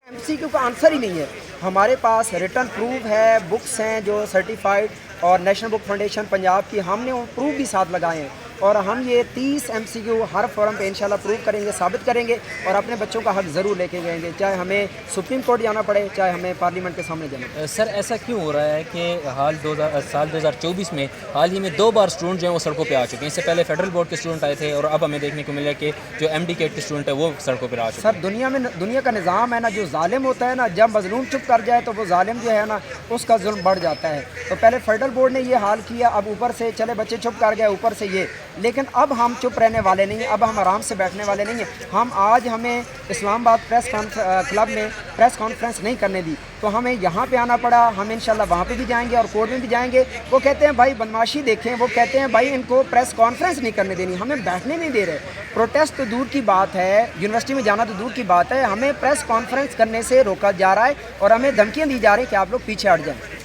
MCQ का answer ही नहीं है। हमारे पास रिटर्न प्रूफ है, बुक्स हैं जो सर्टिफाइड और नेशनल बुक फाउंडेशन पंजाब की, हमने वो प्रूफ भी साथ लगाए हैं और हम ये 30 MCQ हर फोरम पे इंशाल्लाह प्रूव करेंगे, साबित करेंगे और अपने बच्चों का हक ज़रूर लेके जाएंगे, चाहे हमें सुप्रीम कोर्ट जाना पड़े, चाहे हमें पार्लियामेंट के सामने जाना पड़े। सर ऐसा क्यों हो रहा है कि साल 2024 में हाल ही में 2 बार स्टूडेंट जो हैं वो सड़कों पे आ चुके हैं? इससे पहले फेडरल बोर्ड के स्टूडेंट आए थे और अब हमें देखने को मिला कि जो MD के स्टूडेंट है वो सड़कों पर आ चुके हैं। सर दुनिया का निज़ाम है ना, जो जालिम होता है ना, जब मजलूम चुप कर जाए तो वो जालिम जो है ना उसका जुल्म बढ़ जाता है। तो पहले फेडरल बोर्ड ने ये हाल किया, अब ऊपर से चले बच्चे चुप कर गए ऊपर से ये, लेकिन अब हम चुप रहने वाले नहीं हैं, अब हम आराम से बैठने वाले नहीं हैं। हमें इस्लामाबाद प्रेस क्लब में प्रेस कॉन्फ्रेंस नहीं करने दी, तो हमें यहाँ पे आना पड़ा। हम इंशाल्लाह वहाँ पे भी जाएंगे और कोर्ट में भी जाएंगे। वो कहते हैं भाई बदमाशी देखें, वो कहते हैं भाई इनको प्रेस कॉन्फ्रेंस नहीं करने देनी, हमें बैठने नहीं दे रहे। प्रोटेस्ट तो दूर की बात है, यूनिवर्सिटी में जाना तो दूर की बात है, हमें प्रेस कॉन्फ्रेंस करने से रोका जा रहा है और हमें धमकियाँ दी जा रही हैं कि आप लोग पीछे हट जाएँ।